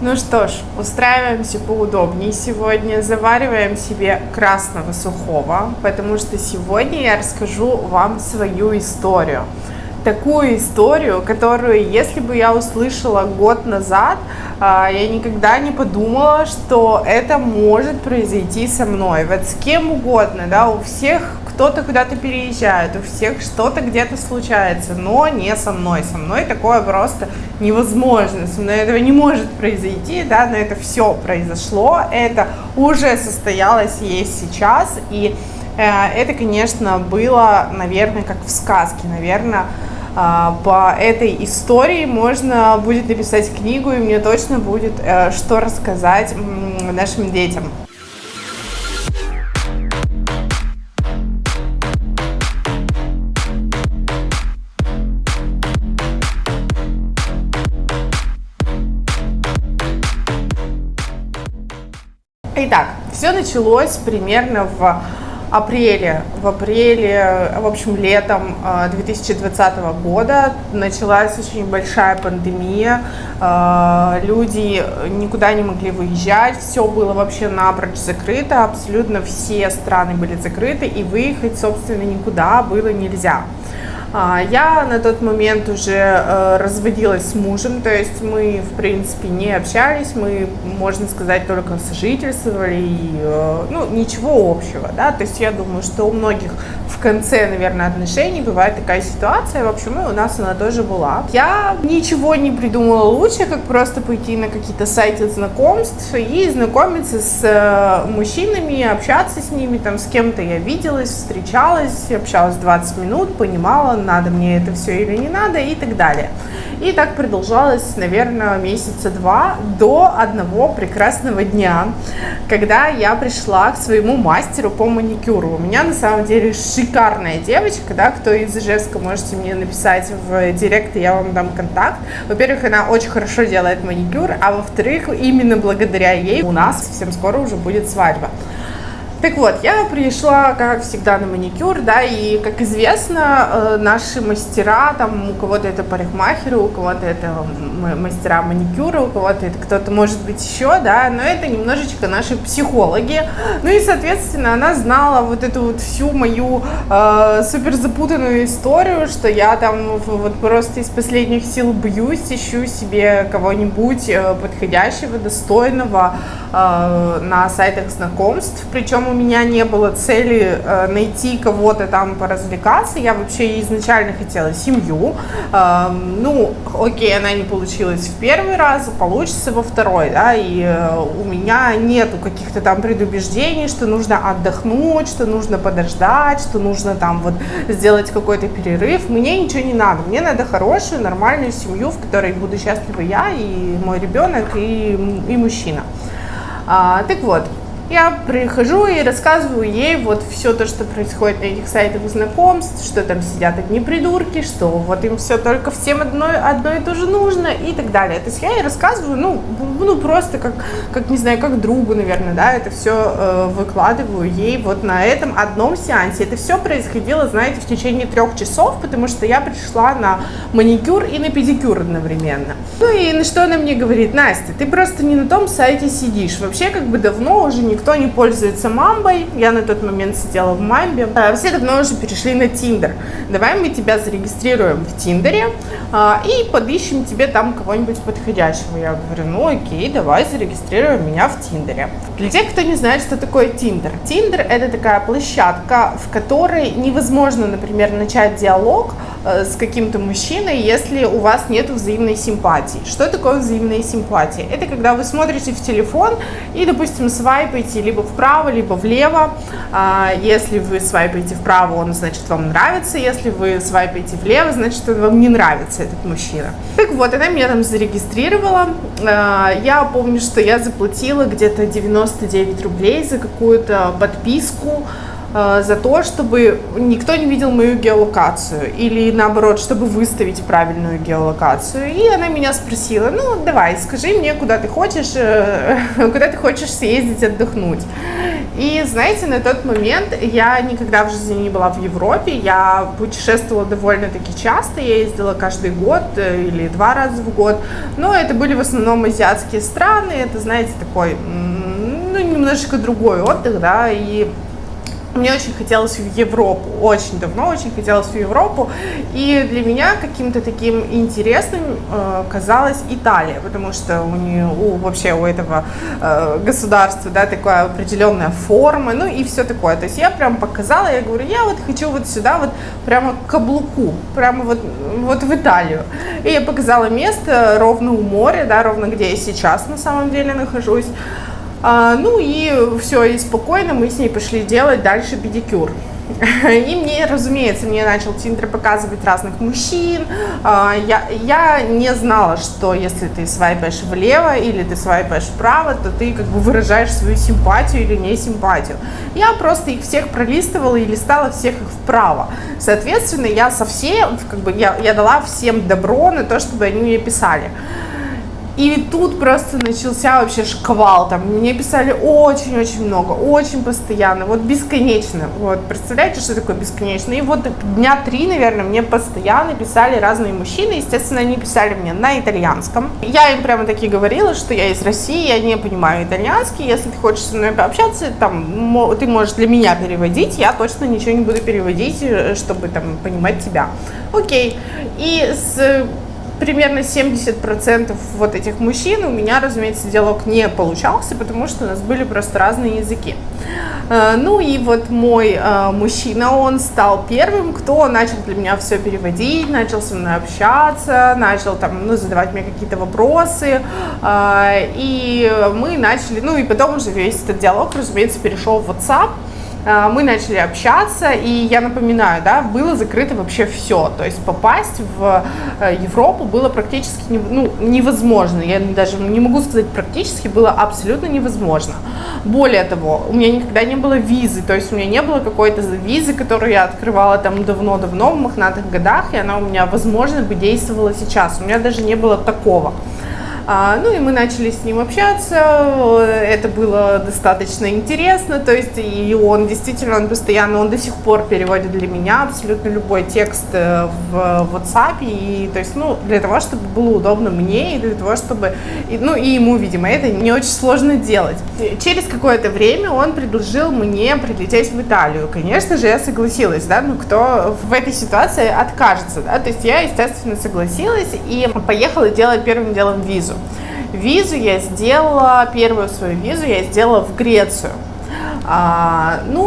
Ну что ж, устраиваемся поудобнее сегодня, завариваем себе красного сухого, потому что сегодня я расскажу вам свою историю. Такую историю, которую, если бы я услышала год назад, я никогда не подумала, что это может произойти со мной. Вот с кем угодно, да, у всех кто-то куда-то переезжает, у всех что-то где-то случается, но не со мной. Со мной такое просто невозможно, со мной этого не может произойти, да, но это все произошло, это уже состоялось и есть сейчас, и это, конечно, было, наверное, как в сказке, наверное, по этой истории можно будет написать книгу, и мне точно будет что рассказать нашим детям. Итак, все началось примерно в апреле, в общем, летом 2020 года началась очень большая пандемия, люди никуда не могли выезжать, все было вообще напрочь закрыто, абсолютно все страны были закрыты, и выехать, собственно, никуда было нельзя. Я на тот момент уже разводилась с мужем, то есть мы, в принципе, не общались, мы, можно сказать, только сожительствовали, и, ничего общего, да, то есть я думаю, что у многих в конце, наверное, отношений бывает такая ситуация, в общем, и у нас она тоже была. Я ничего не придумала лучше, как просто пойти на какие-то сайты знакомств и знакомиться с мужчинами, общаться с ними, там, с кем-то я виделась, встречалась, общалась 20 минут, понимала, надо мне это все или не надо и так далее. И так продолжалось, наверное, месяца два до одного прекрасного дня, когда я пришла к своему мастеру по маникюру. У меня на самом деле шикарная девочка, да, кто из Ижевска, можете мне написать в директ, и я вам дам контакт. Во-первых, она очень хорошо делает маникюр, а во-вторых, именно благодаря ей у нас совсем скоро уже будет свадьба. Так вот, я пришла, как всегда, на маникюр, да, и, как известно, наши мастера, там, у кого-то это парикмахеры, у кого-то это мастера маникюра, у кого-то это кто-то, может быть, еще, да, но это немножечко наши психологи, ну и, соответственно, она знала вот эту вот всю мою супер запутанную историю, что я там вот просто из последних сил бьюсь, ищу себе кого-нибудь подходящего, достойного на сайтах знакомств, причем у меня не было цели найти кого-то там поразвлекаться, я вообще изначально хотела семью, окей, она не получилась в первый раз, получится во второй, да, и у меня нету каких-то там предубеждений, что нужно отдохнуть, что нужно подождать, что нужно там вот сделать какой-то перерыв, мне ничего не надо, мне надо хорошую, нормальную семью, в которой буду счастлива я, и мой ребенок, и мужчина. Так вот, я прихожу и рассказываю ей вот все то, что происходит на этих сайтах знакомств, что там сидят одни придурки, что вот им все только всем одно и то же нужно и так далее. То есть я ей рассказываю, просто как не знаю, как другу, наверное, да, это все выкладываю ей вот на этом одном сеансе. Это все происходило, знаете, в течение 3 часов, потому что я пришла на маникюр и на педикюр одновременно. Ну и на что она мне говорит: Настя, ты просто не на том сайте сидишь. Вообще, как бы давно уже никто не пользуется Мамбой. Я на тот момент сидела в Мамбе. Все давно уже перешли на Тиндер. Давай мы тебя зарегистрируем в Тиндере и подыщем тебе там кого-нибудь подходящего. Я говорю, окей, давай зарегистрируем меня в Тиндере. Для тех, кто не знает, что такое Тиндер. Тиндер — это такая площадка, в которой невозможно, например, начать диалог с каким-то мужчиной, если у вас нет взаимной симпатии. Что такое взаимная симпатия? Это когда вы смотрите в телефон и, допустим, свайпаете либо вправо, либо влево. Если вы свайпаете вправо, он, значит, вам нравится. Если вы свайпаете влево, значит, он вам не нравится, этот мужчина. Так вот, она меня там зарегистрировала. Я помню, что я заплатила где-то 99 рублей за какую-то подписку. за то, чтобы никто не видел мою геолокацию, или наоборот, чтобы выставить правильную геолокацию. И она меня спросила: ну давай, скажи мне, куда ты хочешь съездить отдохнуть. И знаете, на тот момент я никогда в жизни не была в Европе, я путешествовала довольно-таки часто, я ездила каждый год или 2 раза в год, но это были в основном азиатские страны, это, знаете, такой, ну, немножечко другой отдых, да, и мне очень хотелось в Европу, очень давно очень хотелось в Европу, и для меня каким-то таким интересным казалась Италия, потому что вообще у этого государства, да, такая определенная форма, ну и все такое. То есть я прям показала, я говорю, я вот хочу вот сюда, вот прямо к каблуку, прямо вот в Италию. И я показала место ровно у моря, да, ровно где я сейчас на самом деле нахожусь. Ну и все, и спокойно мы с ней пошли делать дальше педикюр. И мне, разумеется, мне начал Тиндер показывать разных мужчин. Я не знала, что если ты свайпаешь влево или ты свайпаешь вправо, то ты как бы выражаешь свою симпатию или не симпатию. Я просто их всех пролистывала и листала всех их вправо. Соответственно, я дала всем добро на то, чтобы они мне писали. И тут просто начался вообще шквал, там мне писали очень-очень много, очень постоянно, вот бесконечно, вот, представляете, что такое бесконечно? И вот дня 3, наверное, мне постоянно писали разные мужчины, естественно, они писали мне на итальянском. Я им прямо таки говорила, что я из России, я не понимаю итальянский, если ты хочешь со мной пообщаться, там, ты можешь для меня переводить, я точно ничего не буду переводить, чтобы там понимать тебя. Окей, и примерно 70% вот этих мужчин у меня, разумеется, диалог не получался, потому что у нас были просто разные языки. Ну и вот мой мужчина, он стал первым, кто начал для меня все переводить, начал со мной общаться, начал там, задавать мне какие-то вопросы, и мы начали, и потом уже весь этот диалог, разумеется, перешел в WhatsApp. Мы начали общаться, и я напоминаю, да, было закрыто вообще все, то есть попасть в Европу было практически невозможно, я даже не могу сказать практически, было абсолютно невозможно. Более того, у меня никогда не было визы, то есть у меня не было какой-то визы, которую я открывала там давно-давно, в мохнатых годах, и она у меня, возможно, бы действовала сейчас, у меня даже не было такого. Ну и мы начали с ним общаться, это было достаточно интересно, то есть и он постоянно, он до сих пор переводит для меня абсолютно любой текст в WhatsApp, и то есть, для того, чтобы было удобно мне, и для того, чтобы, и ему, видимо, это не очень сложно делать. Через какое-то время он предложил мне прилететь в Италию, конечно же, я согласилась, да, кто в этой ситуации откажется, да, то есть я, естественно, согласилась и поехала делать первым делом визу. Первую свою визу я сделала в Грецию.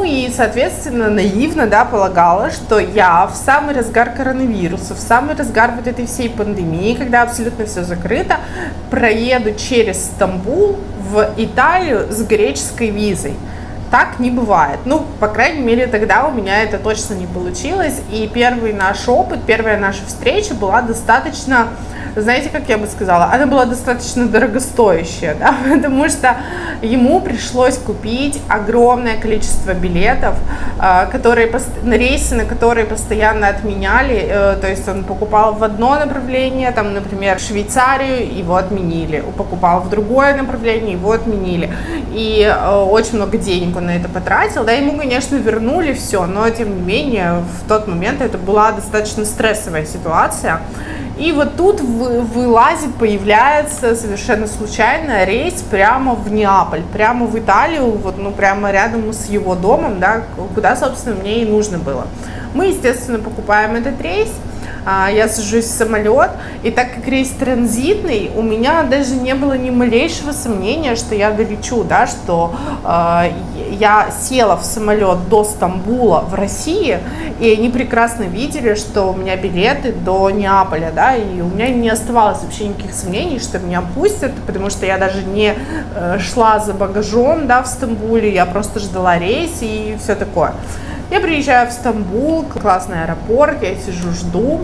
И, соответственно, наивно, да, полагала, что я в самый разгар коронавируса, в самый разгар вот этой всей пандемии, когда абсолютно все закрыто, проеду через Стамбул в Италию с греческой визой. Так не бывает. По крайней мере, тогда у меня это точно не получилось. И первый наш опыт, первая наша встреча была достаточно, знаете, как я бы сказала, она была достаточно дорогостоящая, да, потому что ему пришлось купить огромное количество билетов, на рейсы, на которые постоянно отменяли, то есть он покупал в одно направление, там, например, в Швейцарию, его отменили, покупал в другое направление, его отменили, и очень много денег он на это потратил, да, ему, конечно, вернули все, но, тем не менее, в тот момент это была достаточно стрессовая ситуация. И вот тут появляется совершенно случайно рейс прямо в Неаполь, прямо в Италию, прямо рядом с его домом, да, куда, собственно, мне и нужно было. Мы, естественно, покупаем этот рейс, я сажусь в самолет, и так как рейс транзитный, у меня даже не было ни малейшего сомнения, что я долечу, да, что я села в самолет до Стамбула в России, и они прекрасно видели, что у меня билеты до Неаполя, да, и у меня не оставалось вообще никаких сомнений, что меня пустят, потому что я даже не шла за багажом, да, в Стамбуле, я просто ждала рейс и все такое. Я приезжаю в Стамбул, классный аэропорт, я сижу, жду.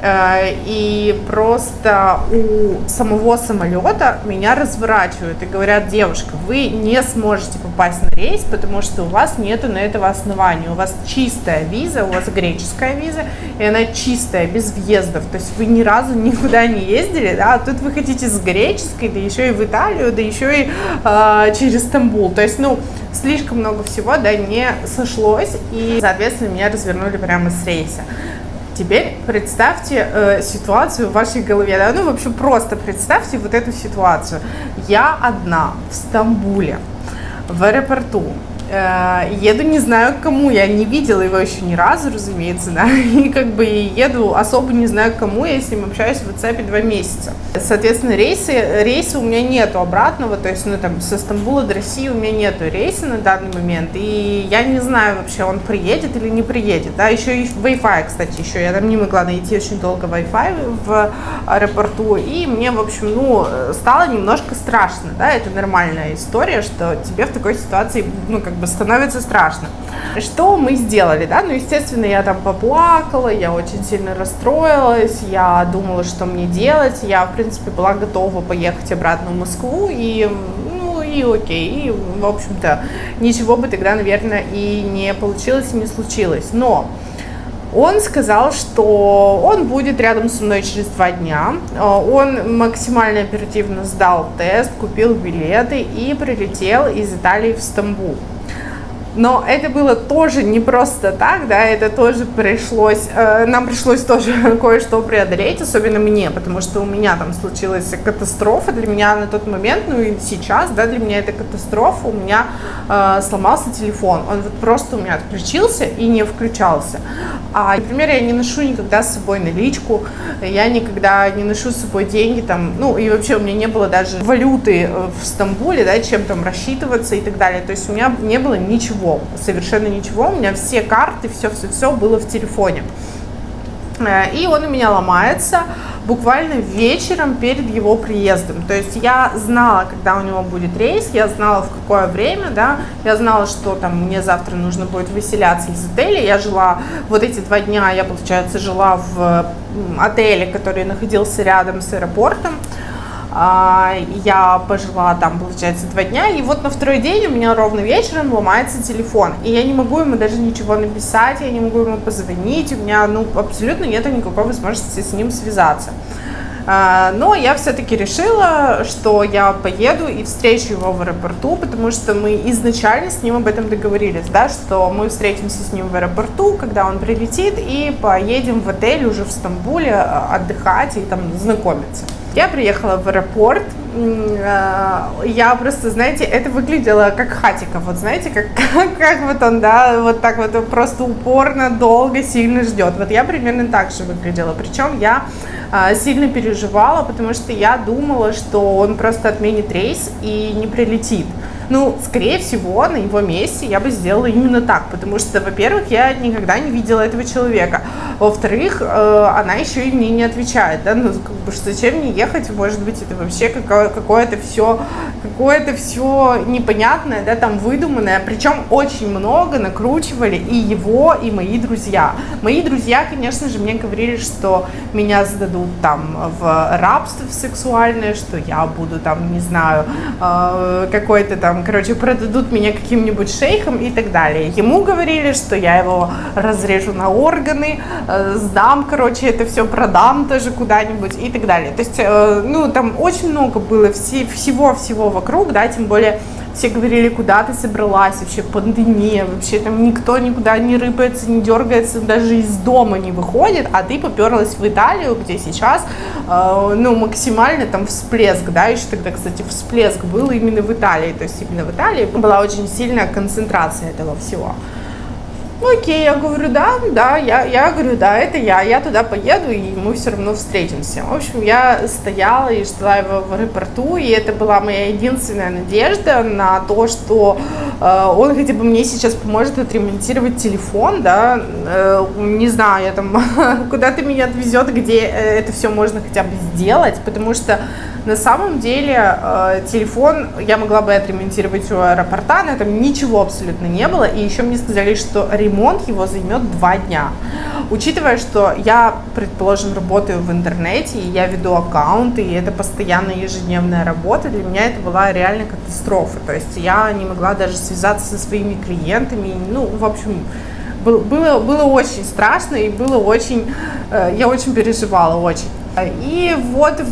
И просто у самого самолета меня разворачивают и говорят: девушка, вы не сможете попасть на рейс, потому что у вас нету на этого основания. У вас чистая виза, у вас греческая виза, и она чистая, без въездов. То есть вы ни разу никуда не ездили, да, а тут вы хотите с греческой, да еще и в Италию, да еще и через Стамбул. То есть, ну, слишком много всего, да, не сошлось, и, соответственно, меня развернули прямо с рейса. Теперь представьте ситуацию в вашей голове, да, ну, вообще просто представьте вот эту ситуацию. Я одна в Стамбуле, в аэропорту, еду не знаю к кому, я не видела его еще ни разу, разумеется, да, и как бы еду особо не знаю к кому, я с ним общаюсь в WhatsApp 2 месяца. Соответственно, рейса у меня нету обратного, то есть, ну, там, со Стамбула до России у меня нету рейса на данный момент, и я не знаю вообще, он приедет или не приедет, да, еще и Wi-Fi, кстати, еще я там не могла найти очень долго Wi-Fi в аэропорту, и мне, в общем, ну, стало немножко страшно, да, это нормальная история, что тебе в такой ситуации, ну, как бы становится страшно. Что мы сделали, да? Ну, естественно, я там поплакала, я очень сильно расстроилась, я думала, что мне делать, я, в принципе, была готова поехать обратно в Москву, и, ну, и окей, и, в общем-то, ничего бы тогда, наверное, и не получилось, и не случилось. Но он сказал, что он будет рядом со мной через 2 дня. Он максимально оперативно сдал тест, купил билеты и прилетел из Италии в Стамбул. Но это было тоже не просто так, да, это тоже нам пришлось тоже кое-что преодолеть, особенно мне, потому что у меня там случилась катастрофа, для меня на тот момент, ну и сейчас, да, для меня это катастрофа, у меня сломался телефон, он вот просто у меня отключился и не включался. Например, я не ношу никогда с собой наличку, я никогда не ношу с собой деньги, там, ну и вообще у меня не было даже валюты в Стамбуле, да, чем там рассчитываться и так далее, то есть у меня не было ничего. Совершенно ничего, у меня все карты, все было в телефоне. И он у меня ломается буквально вечером перед его приездом. То есть я знала, когда у него будет рейс, я знала, в какое время, да, я знала, что там мне завтра нужно будет выселяться из отеля. Я жила, вот эти 2 дня я, получается, жила в отеле, который находился рядом с аэропортом. Я пожила там, получается, 2 дня, и вот на 2-й день у меня ровно вечером ломается телефон, и я не могу ему даже ничего написать, я не могу ему позвонить, у меня, ну, абсолютно нет никакой возможности с ним связаться. Но я все-таки решила, что я поеду и встречу его в аэропорту, потому что мы изначально с ним об этом договорились, да, что мы встретимся с ним в аэропорту, когда он прилетит, и поедем в отель уже в Стамбуле отдыхать и там знакомиться. Я приехала в аэропорт, я просто, знаете, это выглядело как Хатико, вот знаете, как вот он, да, вот так вот просто упорно, долго, сильно ждет. Вот я примерно так же выглядела, причем я сильно переживала, потому что я думала, что он просто отменит рейс и не прилетит. Ну, скорее всего, на его месте я бы сделала именно так, потому что, во-первых, я никогда не видела этого человека, во-вторых, она еще и мне не отвечает, да, ну, как бы, зачем мне ехать, может быть, это вообще какое-то все непонятное, да, там, выдуманное, причем очень много накручивали и его, и мои друзья. Мои друзья, конечно же, мне говорили, что меня сдадут там в рабство сексуальное, что я буду там, не знаю, какой-то там, короче, продадут меня каким-нибудь шейхам и так далее. Ему говорили, что я его разрежу на органы, сдам, короче, это все продам тоже куда-нибудь и так далее. То есть, ну, там очень много было всего вокруг, да, тем более все говорили, куда ты собралась, вообще пандемия, вообще там никто никуда не рыпается, не дергается, даже из дома не выходит, а ты поперлась в Италию, где сейчас, ну, максимально там всплеск, да, еще тогда, кстати, всплеск был именно в Италии, то есть именно в Италии была очень сильная концентрация этого всего. Ну, окей, я говорю, да, я говорю, да, это я туда поеду, и мы все равно встретимся. В общем, я стояла и ждала его в аэропорту, и это была моя единственная надежда на то, что он хотя бы мне сейчас поможет отремонтировать телефон, да, не знаю, я там куда-то меня отвезет, где это все можно хотя бы сделать, потому что на самом деле телефон я могла бы отремонтировать у аэропорта, но там ничего абсолютно не было, и еще мне сказали, что ремонт ремонт его займет 2 дня. Учитывая, что я, предположим, работаю в интернете, и я веду аккаунты, и это постоянная ежедневная работа, для меня это была реально катастрофа. То есть я не могла даже связаться со своими клиентами. Ну, в общем, было очень страшно, и было очень, я очень переживала, очень. И вот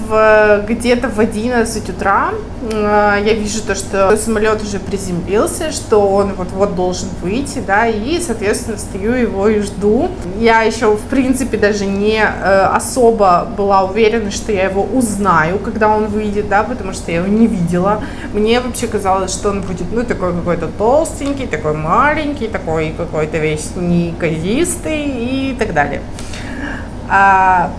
где-то в 11 утра я вижу то, что самолет уже приземлился, что он вот-вот должен выйти, да, и, соответственно, стою его и жду. Я еще, в принципе, даже не особо была уверена, что я его узнаю, когда он выйдет, да, потому что я его не видела. Мне вообще казалось, что он будет, ну, такой какой-то толстенький, такой маленький, такой какой-то весь неказистый и так далее.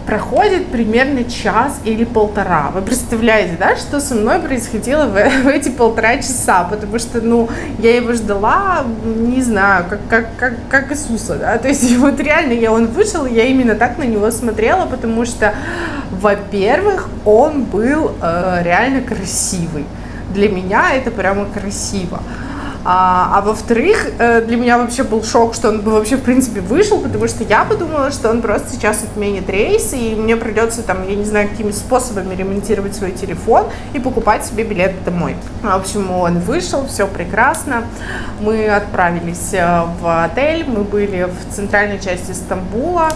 Проходит примерно час или полтора. Вы представляете, да, что со мной происходило в эти 1,5 часа, потому что, ну, я его ждала, не знаю, как Иисуса, да, то есть вот реально он вышел, я именно так на него смотрела, потому что, во-первых, он был реально красивый. Для меня это прямо красиво. А во-вторых, для меня вообще был шок, что он бы вообще в принципе вышел, потому что я подумала, что он просто сейчас отменит рейс, и мне придется там, я не знаю, какими способами ремонтировать свой телефон и покупать себе билет домой. В общем, он вышел, все прекрасно. Мы отправились в отель, мы были в центральной части Стамбула.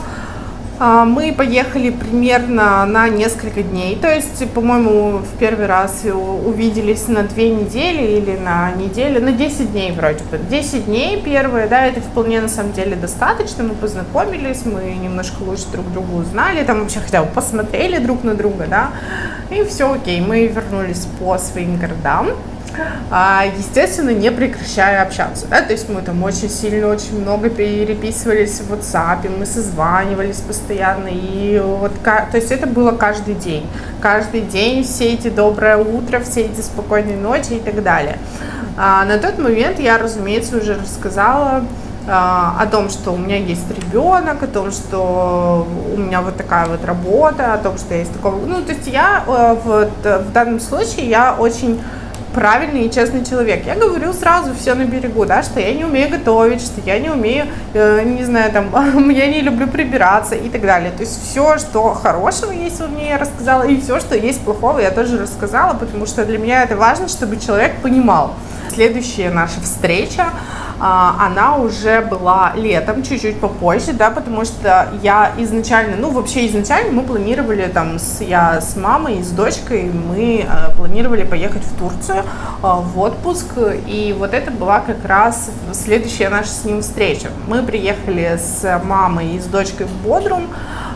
Мы поехали примерно на несколько дней, то есть, по-моему, в первый раз увиделись на 2 недели или на неделю, на 10 дней вроде бы. 10 дней первые, да, это вполне на самом деле достаточно, мы познакомились, мы немножко лучше друг друга узнали, там вообще хотя бы посмотрели друг на друга, да, и все окей, мы вернулись по своим городам. Естественно, не прекращая общаться, да, то есть мы там очень сильно, очень много переписывались в WhatsApp, мы созванивались постоянно, и вот, то есть это было каждый день, все эти доброе утро, все эти спокойные ночи и так далее. На тот момент я, разумеется, уже рассказала о том, что у меня есть ребенок, о том, что у меня вот такая вот работа, о том, что я есть такого, ну, то есть я в данном случае я очень правильный и честный человек. Я говорю сразу все на берегу, да, что я не умею готовить, что я не умею, не знаю, там, я не люблю прибираться и так далее. То есть все, что хорошего есть во мне, я рассказала, и все, что есть плохого, я тоже рассказала, потому что для меня это важно, чтобы человек понимал. Следующая наша встреча, она уже была летом, чуть-чуть попозже, да, потому что я изначально, ну, вообще изначально мы планировали, там, я с мамой и с дочкой, мы планировали поехать в Турцию в отпуск, и вот это была как раз следующая наша с ним встреча. Мы приехали с мамой и с дочкой в Бодрум,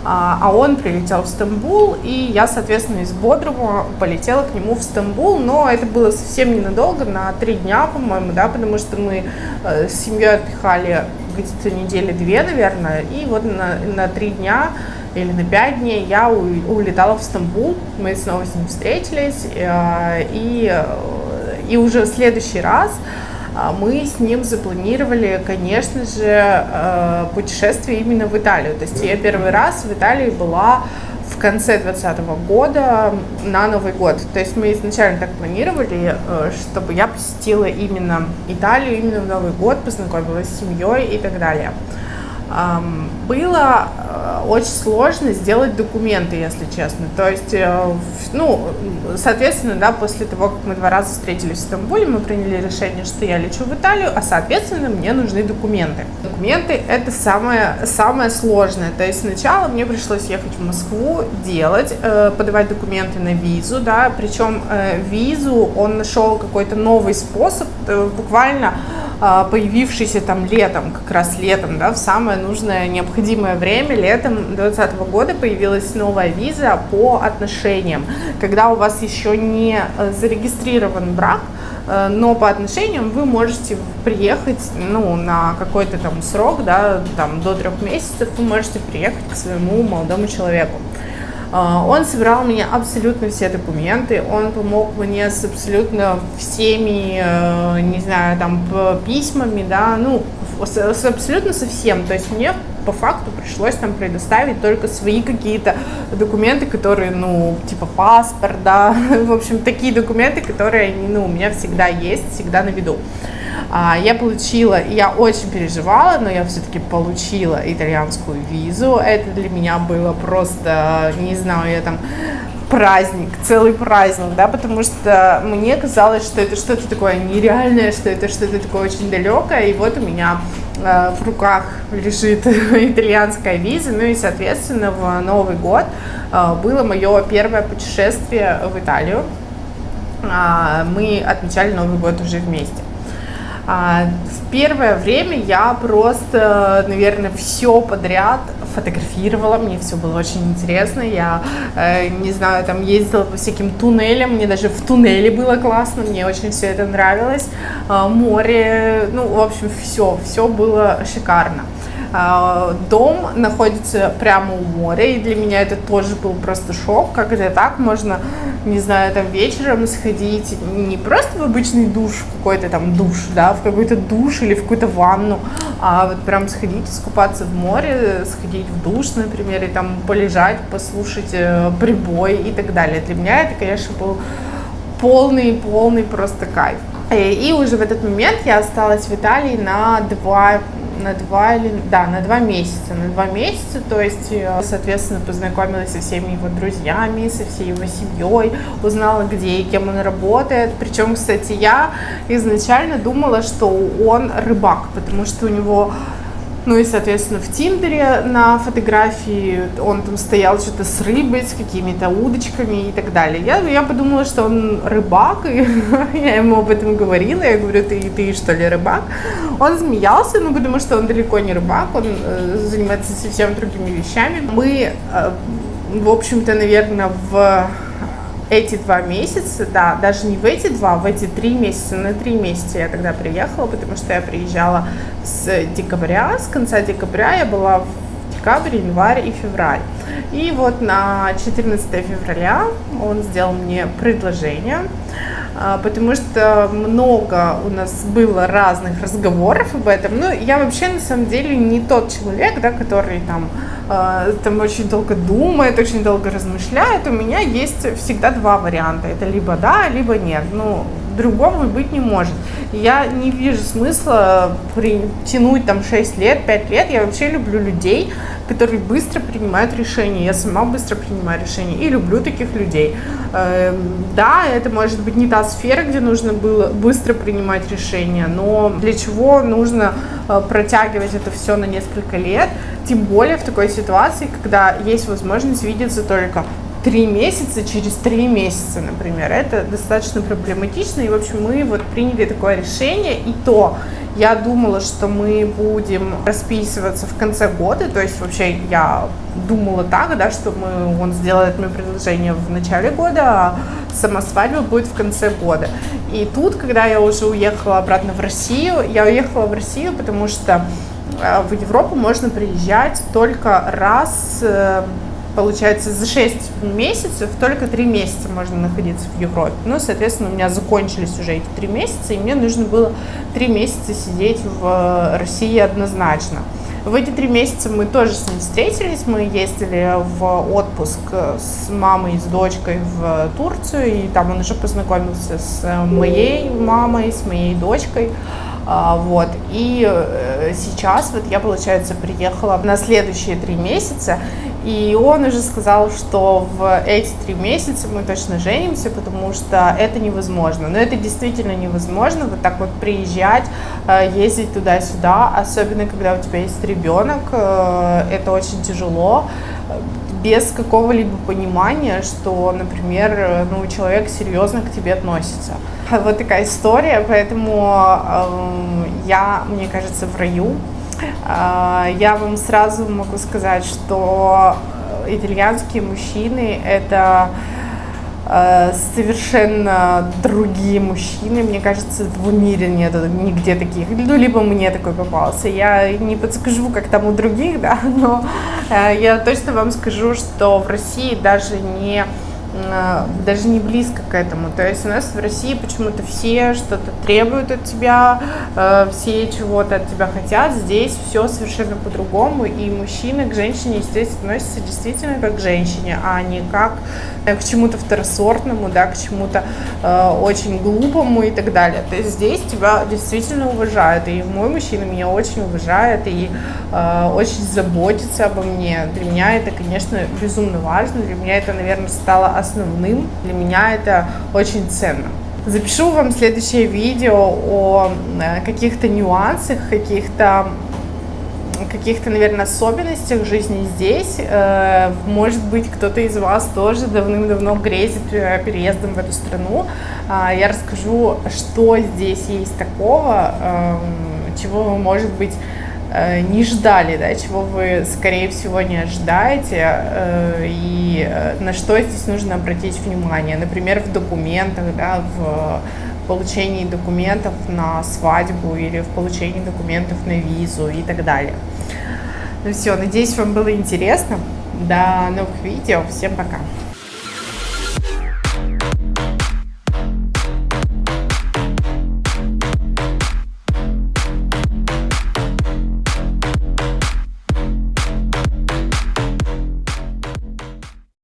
а он прилетел в Стамбул, и я, соответственно, из Бодрума полетела к нему в Стамбул, но это было совсем ненадолго, на 3 дня, по-моему, да, потому что мы с семьей отдыхали где-то недели 2, наверное, и вот на 3 дня или на 5 дней я улетала в Стамбул, мы снова с ним встретились, и уже в следующий раз мы с ним запланировали, конечно же, путешествие именно в Италию. То есть я первый раз в Италии была в конце 2020 года на Новый год. То есть мы изначально так планировали, чтобы я посетила именно Италию, именно в Новый год, познакомилась с семьей и так далее. Было очень сложно сделать документы, если честно. То есть, ну, соответственно, да, после того, как мы 2 раза встретились в Стамбуле, мы приняли решение, что я лечу в Италию, а, соответственно, мне нужны документы. Документы – это самое сложное. То есть сначала мне пришлось ехать в Москву, подавать документы на визу, да, причем визу он нашел какой-то новый способ, буквально появившийся там летом, как раз летом, да, в самое нужное, необходимое время, летом 2020 года появилась новая виза по отношениям, когда у вас еще не зарегистрирован брак, но по отношениям вы можете приехать, ну, на какой-то там срок, да, там до 3 месяцев вы можете приехать к своему молодому человеку. Он собрал мне абсолютно все документы, он помог мне с абсолютно всеми, не знаю, там, письмами, да, ну, абсолютно со всем. То есть мне по факту пришлось там предоставить только свои какие-то документы, которые, ну, типа паспорт, да, в общем, такие документы, которые, ну, у меня всегда есть, всегда на виду. Я получила, я очень переживала, но я все-таки получила итальянскую визу. Это для меня было просто, не знаю, я там праздник, целый праздник, да, потому что мне казалось, что это что-то такое нереальное, что это что-то такое очень далекое, и вот у меня в руках лежит итальянская виза, ну и, соответственно, в Новый год было мое первое путешествие в Италию. Мы отмечали Новый год уже вместе. В первое время я просто, наверное, все подряд фотографировала, мне все было очень интересно, я, не знаю, там ездила по всяким туннелям, мне даже в туннеле было классно, мне очень все это нравилось, море, ну, в общем, все было шикарно. Дом находится прямо у моря, и для меня это тоже был просто шок, как это так, можно, не знаю, там вечером сходить не просто в обычный душ, в какой-то там душ, да, в какой-то душ или в какую-то ванну, а вот прям сходить, искупаться в море, сходить в душ, например, и там полежать, послушать прибой и так далее. Для меня это, конечно, был полный просто кайф. И уже в этот момент я осталась в Италии на 2 месяца, то есть, соответственно, познакомилась со всеми его друзьями, со всей его семьей, узнала, где и кем он работает. Причем, кстати, я изначально думала, что он рыбак, потому что у него, ну и, соответственно, в Тиндере на фотографии он там стоял что-то с рыбой, с какими-то удочками и так далее. Я подумала, что он рыбак, и я ему об этом говорила, я говорю, ты что ли рыбак? Он смеялся, ну потому что он далеко не рыбак, он занимается совсем другими вещами. Мы, в общем-то, наверное, в эти 2 месяца, да, даже не в эти 2, в эти 3 месяца, на 3 месяца я тогда приехала, потому что я приезжала с конца декабря, я была в декабре, январь и февраль. И вот на 14 февраля он сделал мне предложение, потому что много у нас было разных разговоров об этом. Ну, я вообще, на самом деле, не тот человек, да, который там очень долго думает, очень долго размышляет. У меня есть всегда 2 варианта. Это либо да, либо нет. Ну, другого быть не может. Я не вижу смысла тянуть там 6 лет, 5 лет. Я вообще люблю людей, которые быстро принимают решения. Я сама быстро принимаю решения и люблю таких людей. Да, это может быть не та сфера, где нужно было быстро принимать решения, но для чего нужно протягивать это все на несколько лет, тем более в такой ситуации, когда есть возможность видеться только 3 месяца, через 3 месяца, например. Это достаточно проблематично, и, в общем, мы вот приняли такое решение, и то я думала, что мы будем расписываться в конце года, то есть вообще я думала так, да, что он сделает мне предложение в начале года, а сама свадьба будет в конце года. И тут, когда я уже уехала обратно в Россию, я уехала в Россию, потому что в Европу можно приезжать только раз, получается, за 6 месяцев, только 3 месяца можно находиться в Европе. Ну, соответственно, у меня закончились уже эти 3 месяца, и мне нужно было 3 месяца сидеть в России однозначно. В эти 3 месяца мы тоже с ним встретились, мы ездили в отпуск с мамой и с дочкой в Турцию, и там он уже познакомился с моей мамой, с моей дочкой. Вот. И сейчас вот я, получается, приехала на следующие 3 месяца, и он уже сказал, что в эти 3 месяца мы точно женимся, потому что это невозможно. Но это действительно невозможно, вот так вот приезжать, ездить туда-сюда, особенно когда у тебя есть ребенок, это очень тяжело, без какого-либо понимания, что, например, ну, человек серьезно к тебе относится. Вот такая история, поэтому я, мне кажется, в раю. Я вам сразу могу сказать, что итальянские мужчины – это совершенно другие мужчины. Мне кажется, в мире нет нигде таких. Ну, либо мне такой попался. Я не подскажу, как там у других, да, но я точно вам скажу, что в России даже не даже не близко к этому. То есть у нас в России почему-то все что-то требуют от тебя, все чего-то от тебя хотят. Здесь все совершенно по-другому, и мужчины к женщине, естественно, относятся действительно как к женщине, а не как к чему-то второсортному, да, к чему-то очень глупому и так далее. То есть здесь тебя действительно уважают, и мой мужчина меня очень уважает и очень заботится обо мне. Для меня это, конечно, безумно важно, для меня это, наверное, стало основным, для меня это очень ценно. Запишу вам следующее видео о каких-то нюансах, каких-то, наверное, особенностях жизни здесь. Может быть, кто-то из вас тоже давным-давно грезит переездом в эту страну. Я расскажу, что здесь есть такого, чего вы, может быть, не ждали, да, чего вы, скорее всего, не ожидаете, и на что здесь нужно обратить внимание. Например, в документах, да, в получении документов на свадьбу или в получении документов на визу и так далее. Ну все, надеюсь, вам было интересно. До новых видео. Всем пока.